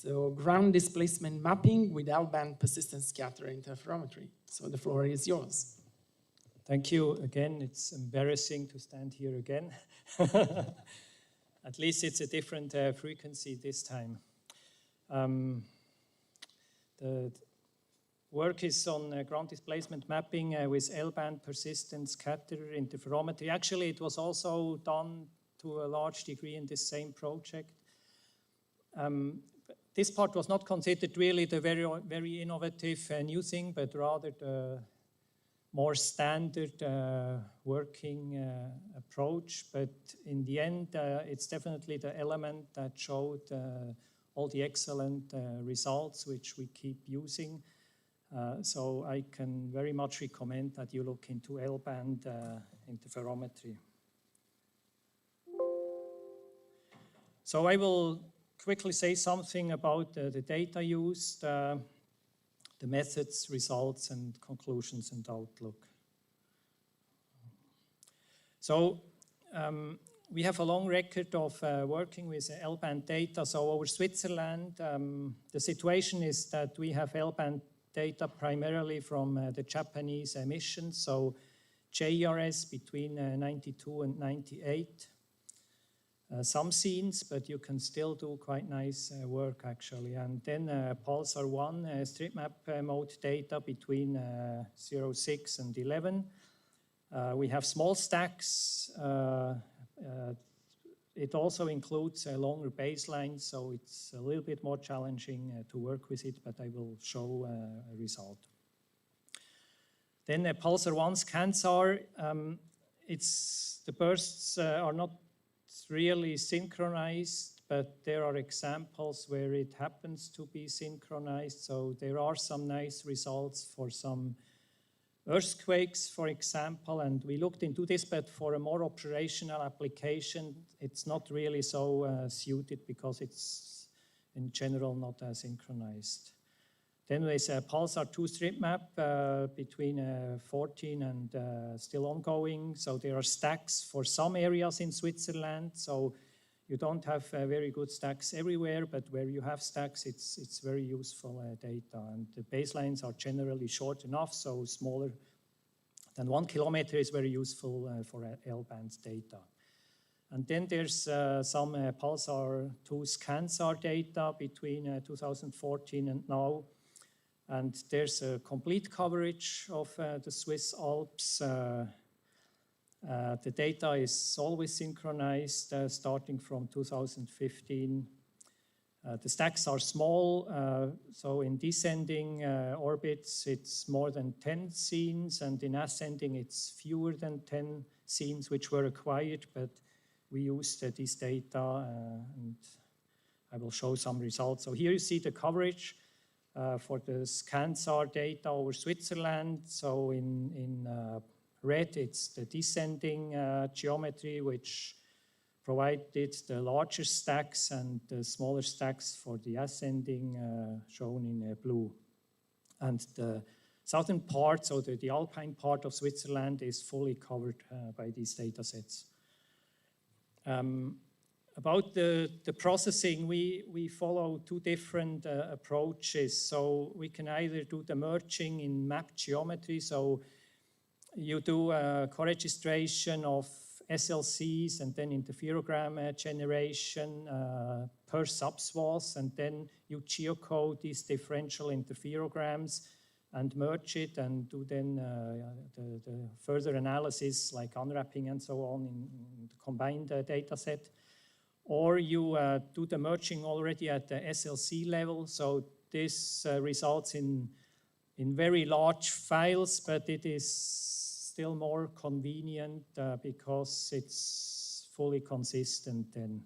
So ground displacement mapping with L-band persistent scatter interferometry. So the floor is yours. Thank you again. It's embarrassing to stand here again. At least it's a different frequency this time. The work is on ground displacement mapping with L-band persistent scatter interferometry. Actually, it was also done to a large degree in this same project. This part was not considered really the very innovative new thing, but rather the more standard working approach. But in the end, it's definitely the element that showed all the excellent results which we keep using. So I can very much recommend that you look into L-band interferometry. So I will quickly say something about the data used, the methods, results, and conclusions and outlook. So we have a long record of working with L-band data. So over Switzerland, the situation is that we have L-band data primarily from the Japanese emissions, so JRS between 92 and 98. Some scenes, but you can still do quite nice work actually. And then Pulsar 1 strip map mode data between 0.6 and 11. We have small stacks. It also includes a longer baseline, so it's a little bit more challenging to work with it, but I will show a result. Then Pulsar 1 ScanSAR, the bursts are not really synchronized, but there are examples where it happens to be synchronized. So there are some nice results for some earthquakes, for example, and we looked into this, but for a more operational application, it's not really so suited because it's in general not synchronized. Then there's a Pulsar 2 strip map between 14 and still ongoing. So there are stacks for some areas in Switzerland. So you don't have very good stacks everywhere, but where you have stacks, it's very useful data. And the baselines are generally short enough, so smaller than 1 kilometer is very useful for L-band data. And then there's some Pulsar 2 ScanSAR data between 2014 and now. And there's a complete coverage of the Swiss Alps. The data is always synchronized starting from 2015. The stacks are small, so in descending orbits it's more than 10 scenes, and in ascending it's fewer than 10 scenes which were acquired, but we used this data and I will show some results. So here you see the coverage for the ScanSAR data over Switzerland. So in red, it's the descending geometry, which provided the larger stacks, and the smaller stacks for the ascending shown in blue. And the southern part, so the alpine part of Switzerland, is fully covered by these data sets. About the processing, we follow two different approaches. So we can either do the merging in map geometry, so you do a co-registration of SLCs and then interferogram generation per subswath, and then you geocode these differential interferograms and merge it and do then the further analysis like unwrapping and so on in the combined data set. Or you do the merging already at the SLC level. So this results in very large files, but it is still more convenient because it's fully consistent then.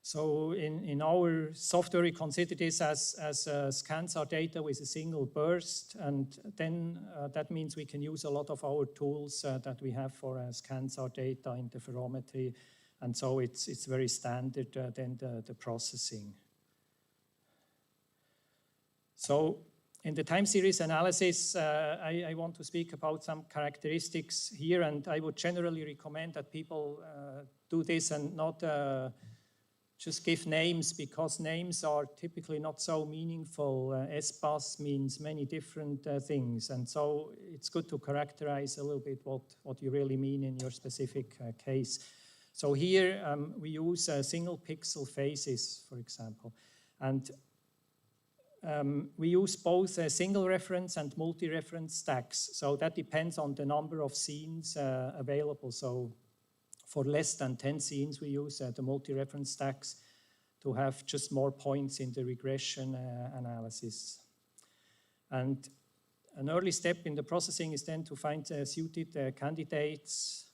So in our software, we consider this as ScanSAR data with a single burst, and then that means we can use a lot of our tools that we have for ScanSAR data, interferometry, and so it's very standard then the processing. So in the time series analysis, I want to speak about some characteristics here, and I would generally recommend that people do this and not just give names because names are typically not so meaningful. S-bus means many different things, and so it's good to characterize a little bit what you really mean in your specific case. So here we use single pixel phases, for example, and we use both single reference and multi-reference stacks. So that depends on the number of scenes available. So for less than 10 scenes, we use the multi-reference stacks to have just more points in the regression analysis. And an early step in the processing is then to find suited candidates,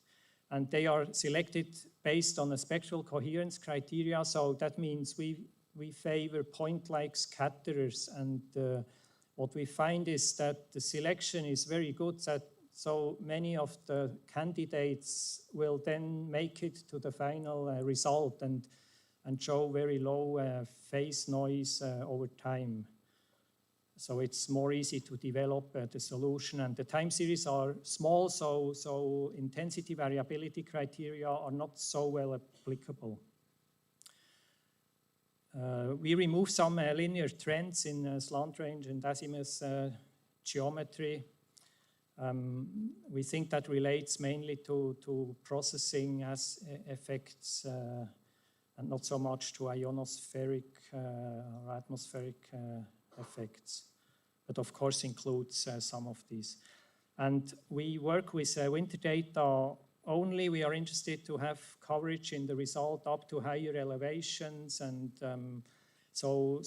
and they are selected based on a spectral coherence criteria. So that means we favor point-like scatterers, and what we find is that the selection is very good, so many of the candidates will then make it to the final result and show very low phase noise over time. So it's more easy to develop the solution, and the time series are small, so intensity variability criteria are not so well applicable. We remove some linear trends in slant range and azimuth geometry. We think that relates mainly to processing as effects and not so much to ionospheric or atmospheric effects, but of course includes some of these. And we work with winter data only. We are interested to have coverage in the result up to higher elevations, and so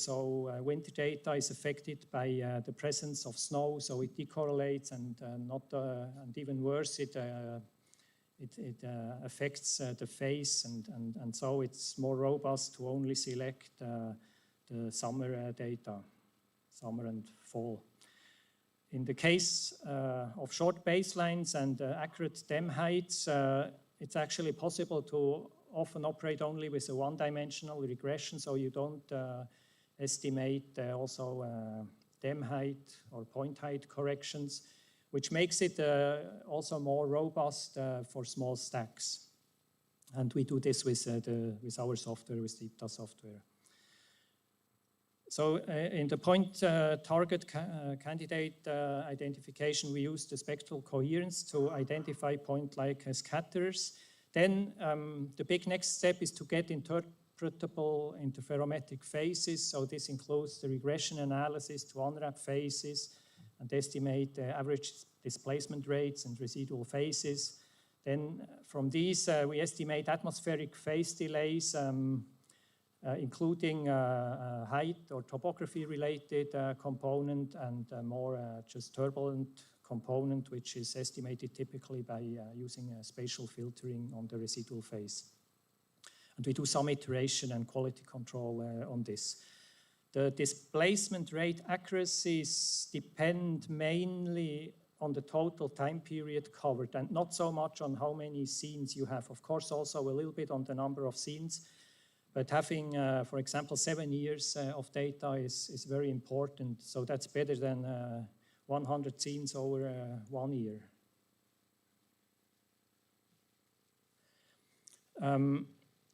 winter data is affected by the presence of snow, so it decorrelates, and and even worse, it affects the phase, and so it's more robust to only select the summer data, summer and fall. In the case of short baselines and accurate DEM heights, it's actually possible to often operate only with a one-dimensional regression, so you don't estimate also DEM height or point height corrections, which makes it also more robust for small stacks. And we do this with our software, with the IPTA software. So in the point target candidate identification, we use the spectral coherence to identify point-like scatterers. Then the big next step is to get interpretable interferometric phases. So this includes the regression analysis to unwrap phases and estimate average displacement rates and residual phases. Then from these, we estimate atmospheric phase delays, including height or topography-related component, and more just turbulent component, which is estimated typically by using spatial filtering on the residual phase. And we do some iteration and quality control on this. The displacement rate accuracies depend mainly on the total time period covered, and not so much on how many scenes you have. Of course, also a little bit on the number of scenes, but having, for example, 7 years of data is very important. So that's better than 100 scenes over 1 year.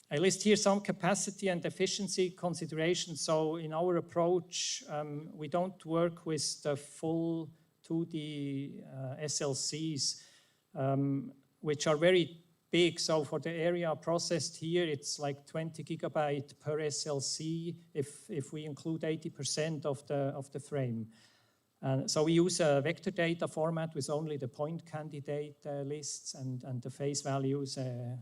I list here some capacity and efficiency considerations. So in our approach, we don't work with the full 2D SLCs, which are very big. So for the area processed here, it's like 20 gigabyte per SLC if we include 80% of the frame. So we use a vector data format with only the point candidate lists and the phase values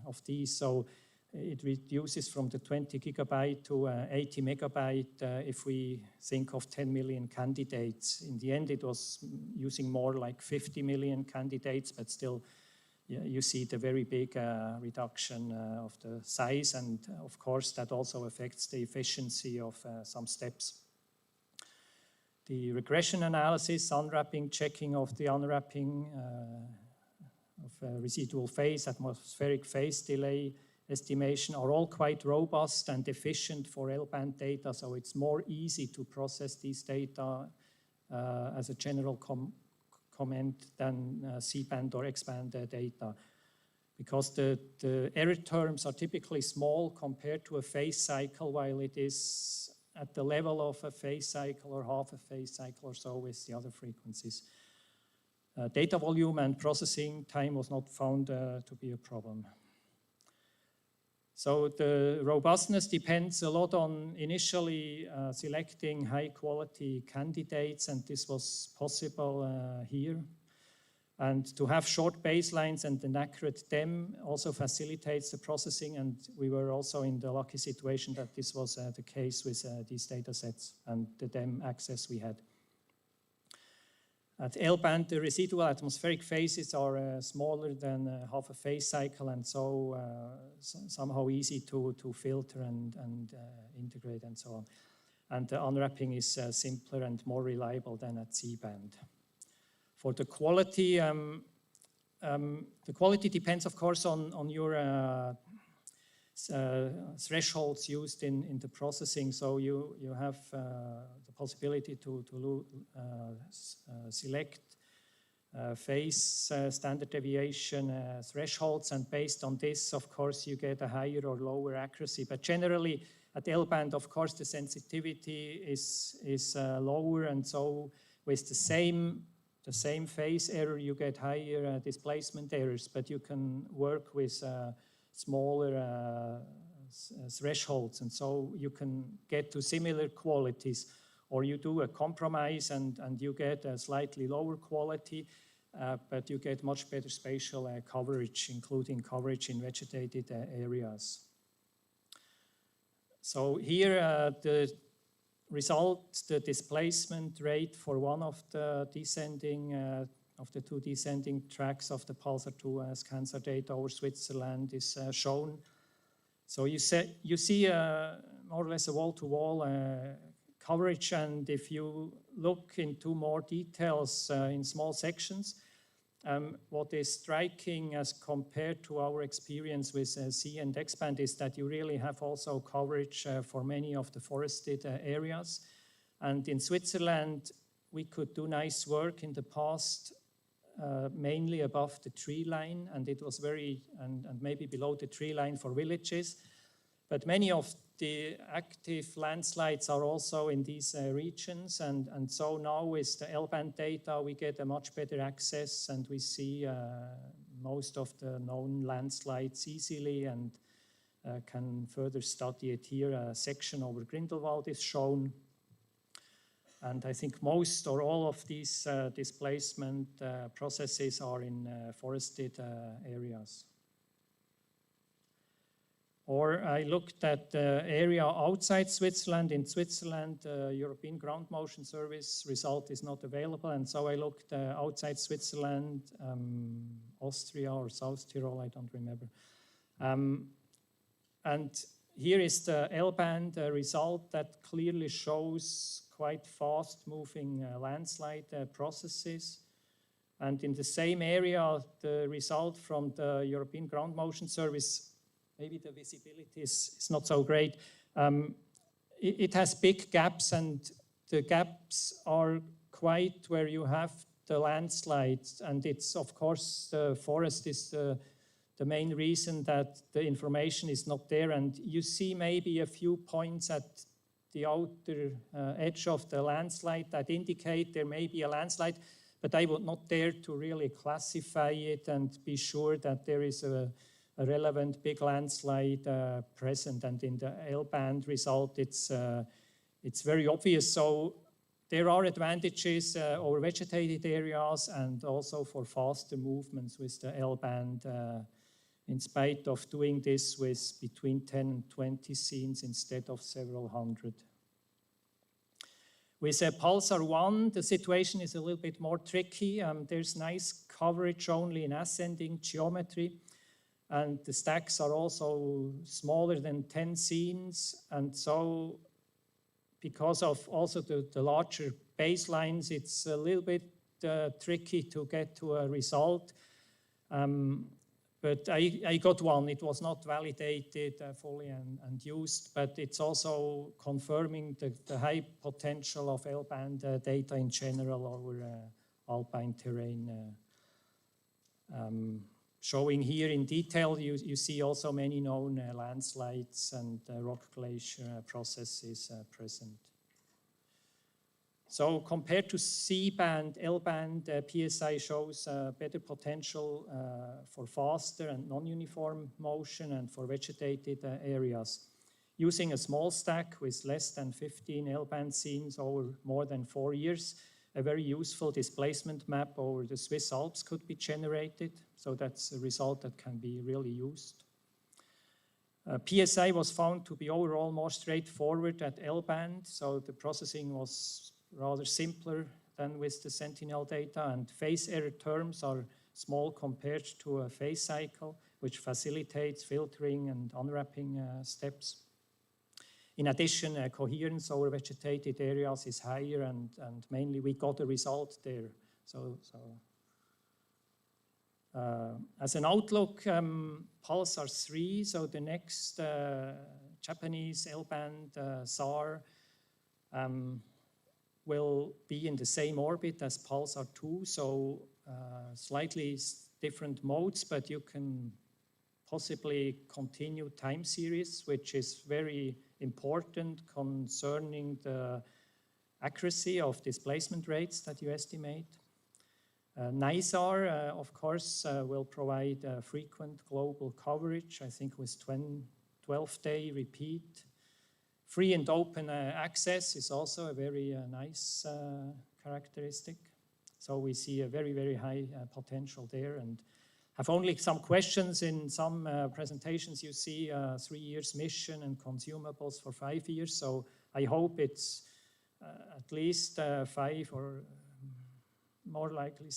of these. So it reduces from the 20 gigabyte to 80 megabyte if we think of 10 million candidates. In the end, it was using more like 50 million candidates, but still you see the very big reduction of the size, and of course that also affects the efficiency of some steps. The regression analysis, unwrapping, checking of the unwrapping of residual phase, atmospheric phase delay estimation are all quite robust and efficient for L-band data, so it's more easy to process these data as a general comment than C-band or X-band data. because the error terms are typically small compared to a phase cycle, while it is at the level of a phase cycle or half a phase cycle or so with the other frequencies. Data volume and processing time was not found to be a problem. So the robustness depends a lot on initially selecting high quality candidates, and this was possible here. And to have short baselines and an accurate DEM also facilitates the processing, and we were also in the lucky situation that this was the case with these data sets and the DEM access we had. At L-band, the residual atmospheric phases are smaller than half a phase cycle, and so somehow easy to filter and integrate and so on. And the unwrapping is simpler and more reliable than at C-band. For the quality depends, of course, on your thresholds used in the processing. So you have the possibility to select phase standard deviation thresholds, and based on this, of course, you get a higher or lower accuracy. But generally, at L-band, of course, the sensitivity is lower, and so with the same phase error, you get higher displacement errors, but you can work with smaller thresholds, and so you can get to similar qualities, or you do a compromise and you get a slightly lower quality, but you get much better spatial coverage, including coverage in vegetated areas. So here the result, the displacement rate for one of the two descending tracks of the Pulsar 2 Scansar data over Switzerland is shown. So you see more or less a wall-to-wall coverage, and if you look into more details in small sections, what is striking as compared to our experience with C and X-band is that you really have also coverage for many of the forested areas. And in Switzerland, we could do nice work in the past, mainly above the tree line, and it was and maybe below the tree line for villages. But many of the active landslides are also in these regions, and so now with the L-band data, we get a much better access, and we see most of the known landslides easily, and can further study it here. A section over Grindelwald is shown. And I think most or all of these displacement processes are in forested areas. Or I looked at the area outside Switzerland. In Switzerland, European Ground Motion Service result is not available, and so I looked outside Switzerland, Austria or South Tyrol, I don't remember. And here is the L-band result that clearly shows quite fast-moving landslide processes. And in the same area, the result from the European Ground Motion Service, maybe the visibility is not so great. It has big gaps, and the gaps are quite where you have the landslides, and it's, of course, the forest is the main reason that the information is not there, and you see maybe a few points at the outer edge of the landslide that indicate there may be a landslide, but I would not dare to really classify it and be sure that there is a relevant big landslide present. And in the L-band result, it's very obvious. So there are advantages over vegetated areas and also for faster movements with the L-band, in spite of doing this with between 10 and 20 scenes instead of several hundred. With Pulsar 1, the situation is a little bit more tricky. There's nice coverage only in ascending geometry, and the stacks are also smaller than 10 scenes. And so because of also the larger baselines, it's a little bit tricky to get to a result. But I got one. It was not validated fully and used, but it's also confirming the high potential of L-band data in general over alpine terrain showing here in detail, you see also many known landslides and rock glacier processes present. So compared to C-band, L-band, PSI shows better potential for faster and non-uniform motion and for vegetated areas. Using a small stack with less than 15 L-band scenes over more than 4 years, a very useful displacement map over the Swiss Alps could be generated. So that's a result that can be really used. PSI was found to be overall more straightforward at L-band, so the processing was rather simpler than with the Sentinel data, and phase error terms are small compared to a phase cycle, which facilitates filtering and unwrapping steps. In addition, coherence over vegetated areas is higher, and mainly we got a result there. As an outlook, Pulsar 3, so the next Japanese L-band SAR, will be in the same orbit as Pulsar 2, so slightly different modes, but you can possibly continue time series, which is very important concerning the accuracy of displacement rates that you estimate. NISAR, of course, will provide frequent global coverage, I think with 12-day repeat. Free and open access is also a very nice characteristic. So we see a very, very high potential there, and have only some questions. In some presentations you see 3 years mission and consumables for 5 years. So I hope it's at least 5 or more likely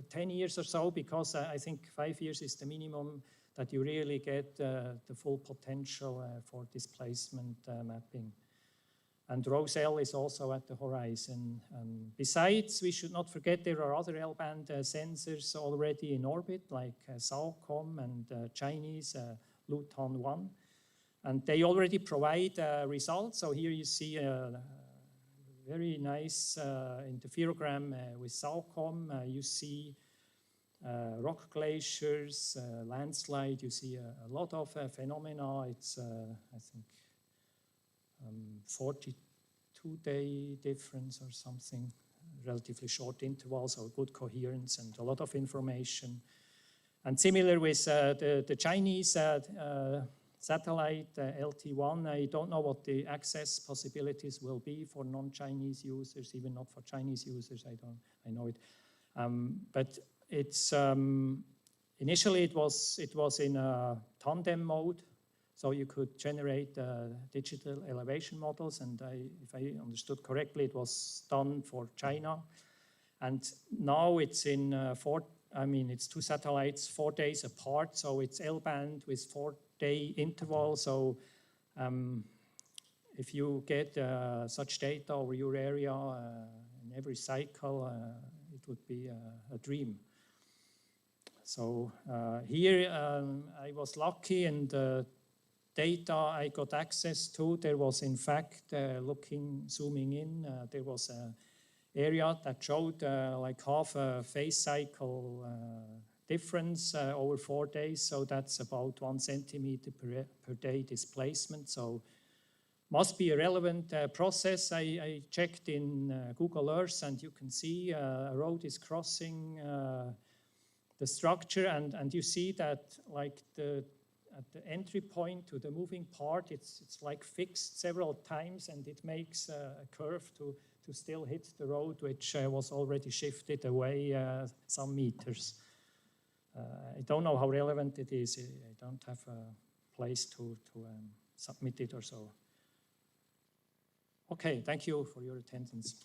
10 years or so, because I think 5 years is the minimum that you really get the full potential for displacement mapping. And ROSE-L is also at the horizon. Besides, we should not forget there are other L-band sensors already in orbit, like SAOCOM and Chinese Luton-1. And they already provide results. So here you see a very nice interferogram with SAOCOM. You see rock glaciers, landslide. You see a lot of phenomena. It's, I think, 42-day difference or something, relatively short intervals, or good coherence and a lot of information. And similar with the Chinese satellite LT1, I don't know what the access possibilities will be for non-Chinese users, even not for Chinese users. I know it, but it's initially it was in a tandem mode. So you could generate digital elevation models, and if I understood correctly, it was done for China. And now it's in it's 2 satellites 4 days apart, so it's L-band with 4-day interval. So if you get such data over your area in every cycle, it would be a dream. So here I was lucky, and data I got access to, there was in fact, zooming in, there was an area that showed like half a phase cycle difference over 4 days. So that's about 1 centimeter per day displacement. So must be a relevant process. I checked in Google Earth, and you can see a road is crossing the structure, and you see that like at the entry point to the moving part, it's like fixed several times, and it makes a curve to still hit the road, which was already shifted away some meters. I don't know how relevant it is. I don't have a place to submit it or so. Okay, thank you for your attendance.